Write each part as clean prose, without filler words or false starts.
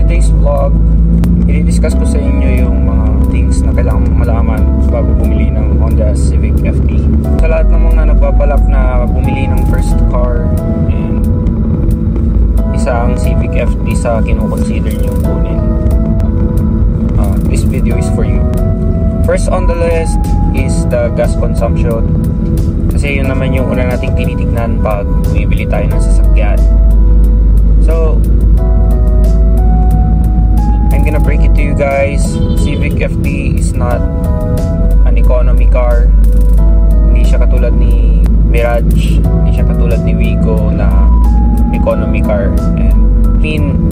today's vlog, i-discuss ko sa inyo yung mga things na kailangan mong malaman bago bumili ng Honda Civic FT. Sa lahat ng mga nagbabalak na bumili ng first car and isang Civic FT sa kinukonsider nyo kunin, this video is for you. First on the list is the gas consumption, kasi yun naman yung una nating tinitignan pag bumibili tayo ng sasakyan. So I'm gonna break it to you guys. Civic FT is not an economy car. Hindi siya katulad ni Mirage, hindi siya katulad ni Wigo na economy car. And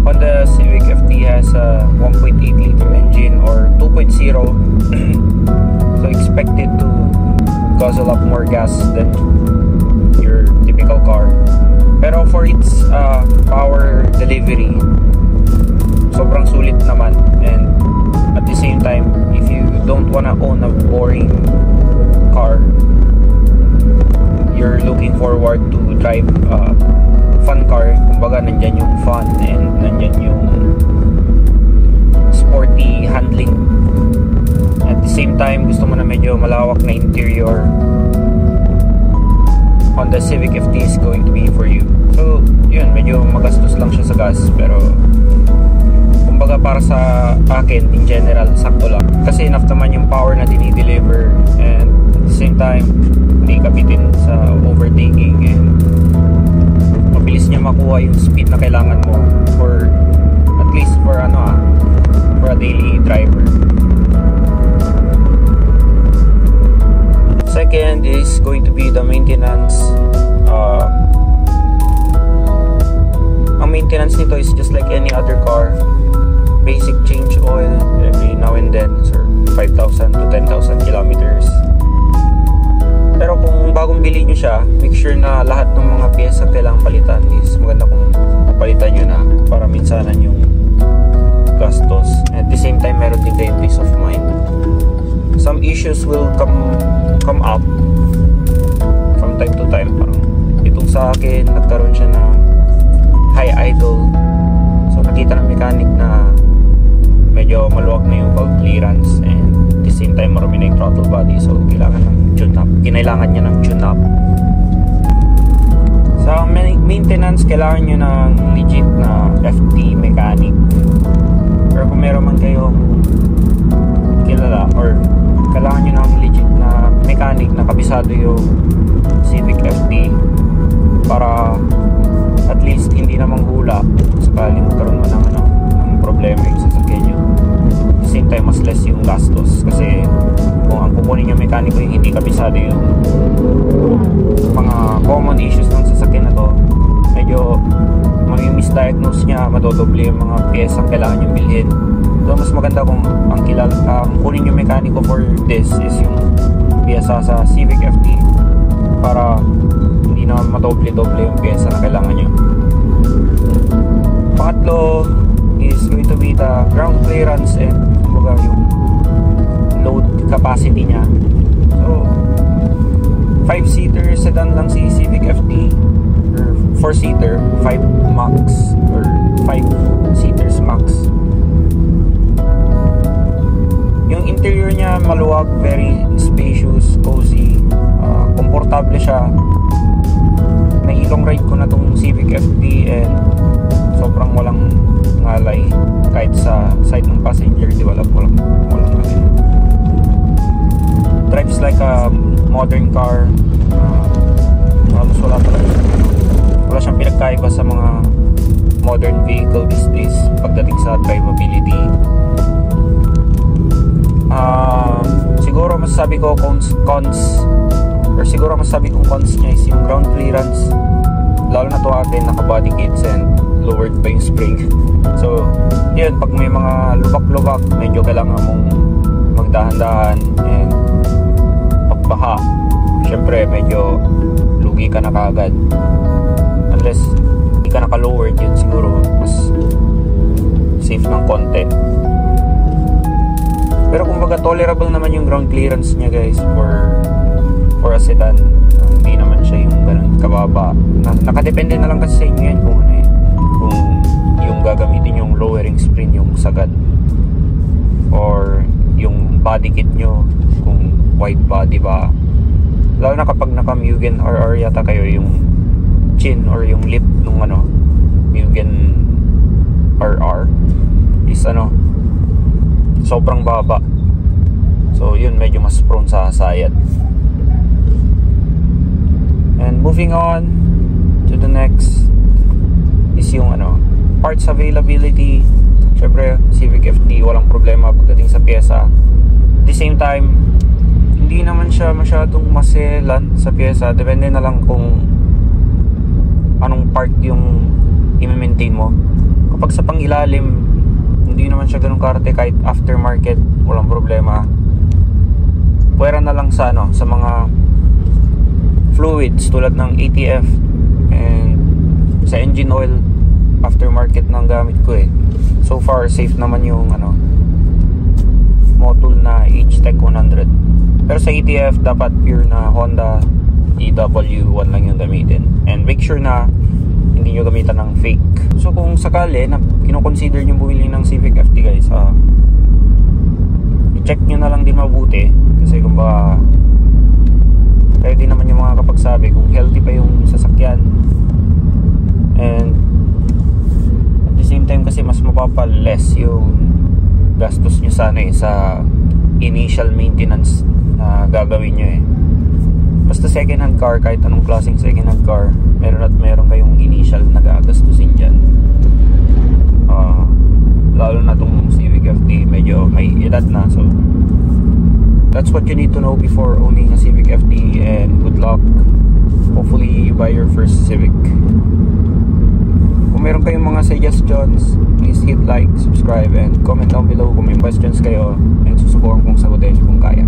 Honda Civic FT has a 1.8 liter engine or 2.0 so expected to guzzle up more gas than your typical car. Pero for its power delivery, sobrang sulit naman. And at the same time, if you don't wanna own a boring car, you're looking forward to drive a fun car, kumbaga nandyan yung fun and nandyan yung sporty handling. At the same time, gusto mo na medyo malawak na interior, Honda Civic FT is going to be for you. So yun, medyo magastos lang siya sa gas, pero kumbaga para sa akin in general, sakto lang, kasi enough naman yung power na dinideliver, and at the same time hindi kapitin sa overtaking, and mabilis niya makuha yung speed na kailangan mo for at least for for a daily driver. Second is going to be the maintenance. Ang maintenance nito is just like any other car. Basic change oil every now and then, so 5,000 to 10,000 kilometers. Pero kung bagong bili nyo siya, make sure na lahat ng mga pyesa kailangang palitan. Is maganda kung mapalitan nyo na para minsanan yung gastos. At the same time, meron din kayong peace of mind. Some issues will come up from time to time. Parang itong sa akin, nagkaroon siya ng high idle. So nakita ng mechanic na medyo maluwag na yung valve clearance, and at the same time marami na yung throttle body, so kailangan ng tune up. Kinailangan niya ng tune up. Sa maintenance, kailangan nyo ng legit na FT mechanic, or kung meron man kayong kilala, or kailangan nyo ng legit na mechanic na kabisado yung Civic FT para at least hindi na manghula sakaling magkaroon mo ng problema yung sasakyan nyo. At the same time, mas less yung gastos, kasi kung ang kukunin yung mekaniko yung hindi kabisado yung mga common issues ng sasakyan na to, medyo misdiagnose niya, madodoble yung mga piyesang kailangan yung bilhin. So mas maganda kung ang kunin yung mekaniko for this is yung piyesa sa Civic FT, para hindi na madoble-doble yung piyesa na kailangan nyo. Pangatlo is going to be the ground clearance and yung load capacity niya. So 5-seater sedan lang si Civic FT, or 4-seater, 5 max, or 5 seaters max. Yung interior niya maluwag, very spacious, cozy, komportable siya. Nailong ride ko na tong Civic FT and sobrang walang ngalay, kahit sa side ng passenger, di walang ngalay. Drives like a modern car. Halos wala siyang pinagkaiba sa mga modern vehicle these days pagdating sa drivability. Siguro masasabi ko cons niya is yung ground clearance, lalo na to atin naka body kits and lowered pa yung spring. So yun, pag may mga lubak-lubak, medyo kailangan mong magdahan-dahan, and pagbaha, syempre medyo lugi ka na kaagad, unless hindi ka naka-lowered, yun siguro mas safe ng konti. Pero kumbaga tolerable naman yung ground clearance niya guys for a sedan. Hindi naman siya yung ganun kababa. Nakadepende na lang kasi sa inyo yan kung yung gagamitin yung yung lowering spring yung sagad, or yung body kit nyo kung wide body ba, lalo na kapag naka Mugen RR yata kayo, yung chin or yung lip nung Mugen RR is sobrang baba, so yun medyo mas prone sa sayad. And moving on to the next is yung parts availability. Syempre Civic FD walang problema pagdating sa pyesa. At the same time, hindi naman siya masyadong maselan sa pyesa, depende na lang kung anong part yung i-maintain mo. Kapag sa pangilalim, hindi naman siya ganun karte, kahit aftermarket walang problema. Pwera na lang sa sa mga fluids tulad ng ATF and sa engine oil, aftermarket nang gamit ko eh. So far safe naman yung Motul na H-Tech 100. Pero sa ATF dapat pure na Honda EW1 lang yung gamitin, and make sure na hindi nyo gamitan ng fake. So kung sakali na kinoconsider nyo bumili ng Civic FD guys, i-check nyo na lang din mabuti, kasi kung ba kayo din naman yung mga kapagsabi kung healthy pa yung sasakyan, and at the same time kasi mas mapapaless yung gastos nyo sa initial maintenance na gagawin nyo eh. Basta second hand car, kahit anong klaseng second hand car, meron kayong initial na gagastusin dyan. Lalo na itong Civic FD, medyo may edad na, so that's what you need to know before owning a Civic FD, and good luck. Hopefully you buy your first Civic. Kung meron kayong mga suggestions, please hit like, subscribe, and comment down below kung may questions kayo, and susubukan kong sagutin kung kaya.